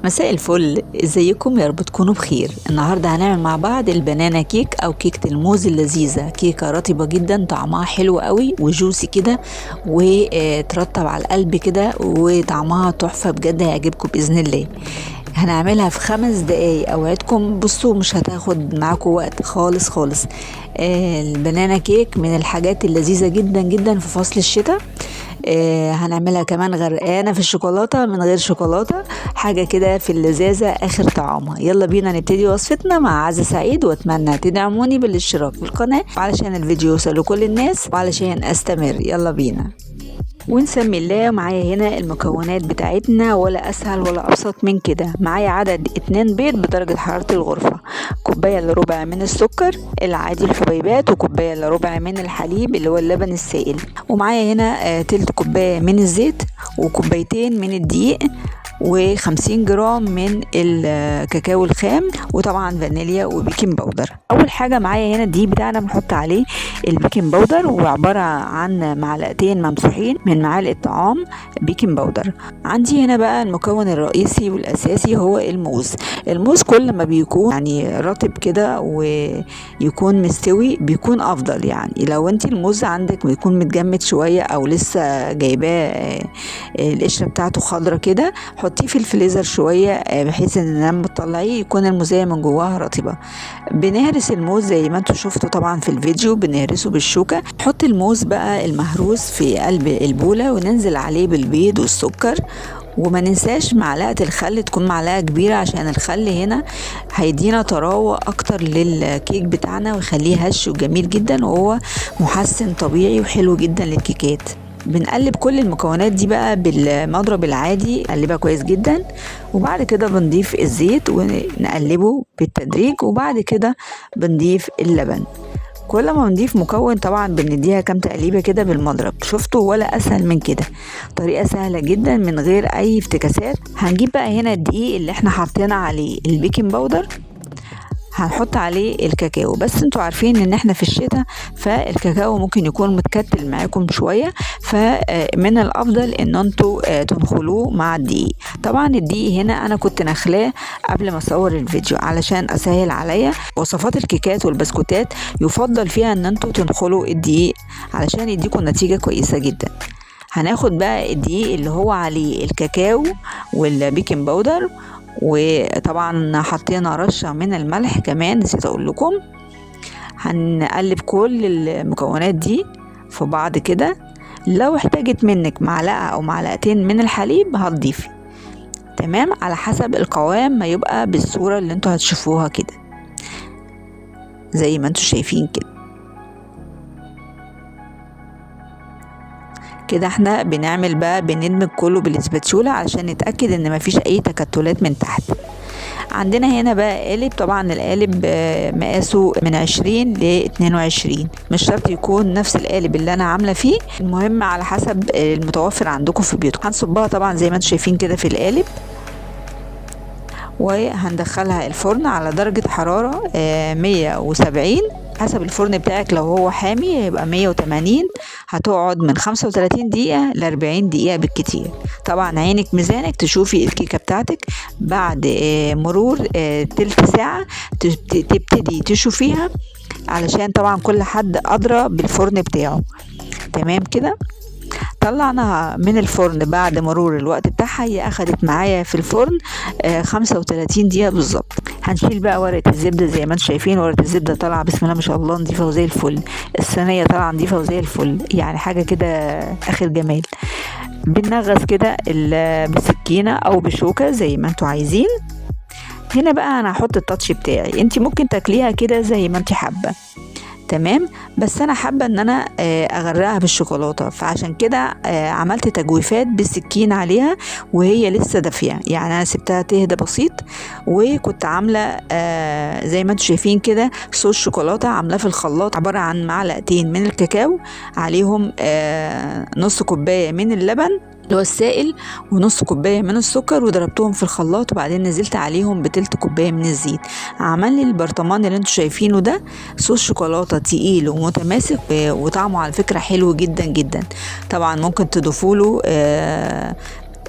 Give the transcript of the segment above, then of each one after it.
مساء الفل، ازيكم؟ يا رب تكونوا بخير. النهارده هنعمل مع بعض البنانا كيك او كيكه الموز اللذيذه. كيكه رطبه جدا، طعمها حلو قوي وجوسي كده وترطب على القلب كده، وطعمها تحفه بجد، هيعجبكم باذن الله. هنعملها في 5 دقايق اوعدكم. بصوا مش هتاخد معاكم وقت خالص خالص. البنانا كيك من الحاجات اللذيذه جدا جدا في فصل الشتاء. هنعملها كمان غرقانه في الشوكولاته من غير شوكولاته، حاجه كده في اللذاذه اخر طعامها. يلا بينا نبتدي وصفتنا مع عزة سعيد، واتمنى تدعموني بالاشتراك في القناه علشان الفيديو يوصل لكل الناس وعلشان استمر. يلا بينا ونسمي الله. معايا هنا المكونات بتاعتنا، ولا اسهل ولا ابسط من كده. معايا عدد 2 بيض بدرجة حرارة الغرفة، كوباية الا ربع من السكر العادي الحبيبات، وكوباية الا ربع من الحليب اللي هو اللبن السائل، ومعايا هنا تلت كوباية من الزيت، وكوبايتين من الدقيق، و50 جرام من الكاكاو الخام، وطبعا فانيليا وبيكنج باودر. اول حاجه معايا هنا الدقيق بتاعنا بنحط عليه البيكنج باودر، وعباره عن معلقتين ممسوحين من معالق طعام بيكنج باودر. عندي هنا بقى المكون الرئيسي والاساسي هو الموز. الموز كل ما بيكون يعني رطب كده ويكون مستوي بيكون افضل. يعني لو انت الموز عندك بيكون متجمد شويه او لسه جايباه القشره بتاعته خضره كده، حطيه في الفريزر شويه بحيث ان لما تطلعيه يكون الموزيه من جواها رطبه. بنهرس الموز زي ما انتم شفتوا طبعا في الفيديو، بنهرسه بالشوكه. نحط الموز بقى المهروس في قلب البوله، وننزل عليه بالبيض والسكر، وما ننساش معلقه الخل تكون معلقه كبيره، عشان الخل هنا هيدينا طراوه اكتر للكيك بتاعنا ويخليه هش وجميل جدا، وهو محسن طبيعي وحلو جدا للكيكات. بنقلب كل المكونات دي بقى بالمضرب العادي، نقلبها كويس جدا، وبعد كده بنضيف الزيت ونقلبه بالتدريج، وبعد كده بنضيف اللبن. كل ما بنضيف مكون طبعا بنديها كام تقليبه كده بالمضرب. شفتوا؟ ولا اسهل من كده، طريقه سهله جدا من غير اي افتكاسات. هنجيب بقى هنا الدقيق اللي احنا حطينا عليه البيكنج باودر، هنحط عليه الكاكاو. بس انتوا عارفين ان احنا في الشتاء فالكاكاو ممكن يكون متكتل معاكم شوية، فمن الافضل ان انتوا تنخلوه مع الدقيق. طبعا الدقيق هنا انا كنت نخلاه قبل ما اصور الفيديو علشان اسهل عليا. وصفات الكيكات والبسكوتات يفضل فيها ان انتوا تنخلوا الدقيق علشان يديكم نتيجة كويسة جدا. هناخد بقى الدقيق اللي هو عليه الكاكاو والبيكنج باودر، وطبعا حطينا رشة من الملح كمان نسيت اقول لكم. هنقلب كل المكونات دي في بعض كده. لو احتاجت منك معلقة او معلقتين من الحليب هتضيفي، تمام، على حسب القوام ما يبقى بالصورة اللي انتوا هتشوفوها كده زي ما انتوا شايفين كده. كده احنا بنعمل بقى بندمج كله بالاسباتشوله علشان نتأكد ان مفيش اي تكتلات من تحت. عندنا هنا بقى قالب، طبعا القالب مقاسه من 20 ل 22، مش شرط يكون نفس القالب اللي انا عامله فيه، المهم على حسب المتوفر عندكم في بيوتكم. هنصبها طبعا زي ما انتم شايفين كده في القالب، وهندخلها الفرن على درجة حرارة 170 حسب الفرن بتاعك. لو هو حامي هيبقى 180. هتقعد من 35 دقيقة ل 40 دقيقة بالكتير. طبعا عينك ميزانك تشوفي الكيكة بتاعتك بعد مرور تلت ساعة تبتدي تشوفيها، علشان طبعا كل حد أدرى بالفرن بتاعه. تمام كده، طلعناها من الفرن بعد مرور الوقت بتاعها. هي اخدت معايا في الفرن 35 دقيقة بالظبط. هنشيل بقى ورقة الزبدة زي ما انتم شايفين. ورقة الزبدة طالعة بسم الله ما شاء الله نضيفة وزي الفل، الصينية طالعة نضيفة وزي الفل، يعني حاجة كده اخر جمال. بنغص كده بسكينة او بشوكة زي ما انتوا عايزين. هنا بقى انا هحط التاتش بتاعي، انت ممكن تاكليها كده زي ما انت حابة، تمام، بس انا حابه ان انا اغرقها بالشوكولاته، فعشان كده عملت تجويفات بالسكين عليها وهي لسه دافيه. يعني انا سبتها تهدى بسيط، وكنت عامله زي ما انتم شايفين كده صوص شوكولاته عاملاه في الخلاط، عباره عن معلقتين من الكاكاو عليهم نص كوبايه من اللبن اللي هو السائل، ونص كوبايه من السكر، وضربتهم في الخلاط، وبعدين نزلت عليهم بتلت كوبايه من الزيت. عمل لي البرطمان اللي انتوا شايفينه ده صوص شوكولاته تقيل ومتماسك، وطعمه على فكره حلو جدا جدا. طبعا ممكن تضيفوا له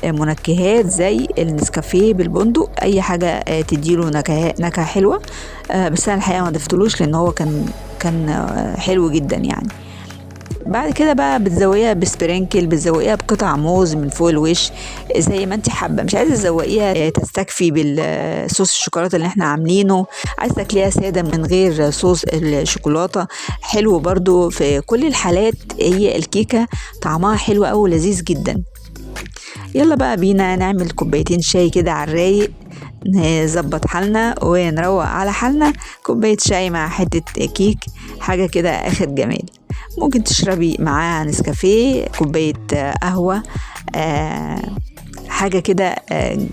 منكهات زي النسكافيه بالبندق، اي حاجه تديله نكهه حلوه. بس انا الحقيقه ما ضفتلوش لان هو كان حلو جدا يعني. بعد كده بقى بتزوقيها بسبرينكل، بتزوقيها بقطع موز من فوق الوش زي ما انت حابه. مش عايزه تزوقيها تستكفي بالصوص الشوكولاته اللي احنا عاملينه، عايزه تاكليها ساده من غير صوص الشوكولاته، حلو برضو. في كل الحالات هي الكيكه طعمها حلو قوي ولذيذ جدا. يلا بقى بينا نعمل كوبايتين شاي كده على الرايق، نظبط حالنا ونروق على حالنا. كوباية شاي مع حتة كيك، حاجة كده آخر جمال. ممكن تشربي معاها نسكافيه، كوباية قهوة، حاجة كده،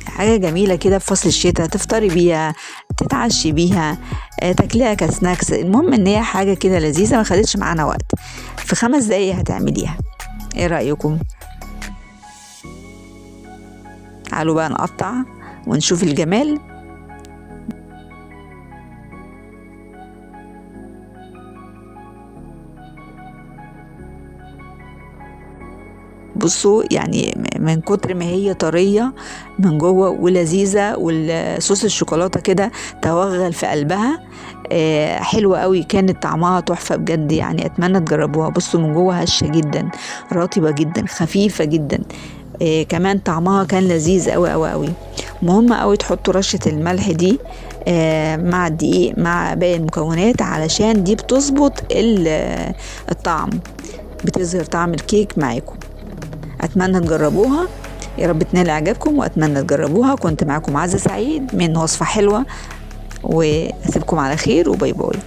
حاجة جميلة كده في فصل الشتاء، تفطري بيها، تتعشي بيها، تاكليها كسناكس. المهم ان هي حاجة كده لذيذة ما خدتش معانا وقت، في 5 دقايق هتعمليها. ايه رأيكم؟ تعالوا بقى نقطع ونشوف الجمال. بصوا يعني من كتر ما هي طرية من جوه ولذيذة، والصوص الشوكولاتة كده توغل في قلبها، حلوة قوي، كانت طعمها تحفة بجد يعني. اتمنى تجربوها. بصوا من جوه هشة جدا، رطبة جدا، خفيفة جدا، كمان طعمها كان لذيذ قوي قوي قوي. مهم قوي تحطوا رشة الملح دي مع الدقيق مع باقي المكونات، علشان دي بتظبط الطعم، بتظهر طعم الكيك معاكم. اتمنى تجربوها، يا رب تنال اعجابكم، واتمنى تجربوها. كنت معاكم عزة سعيد من وصفة حلوة، واسيبكم على خير، وباي باي.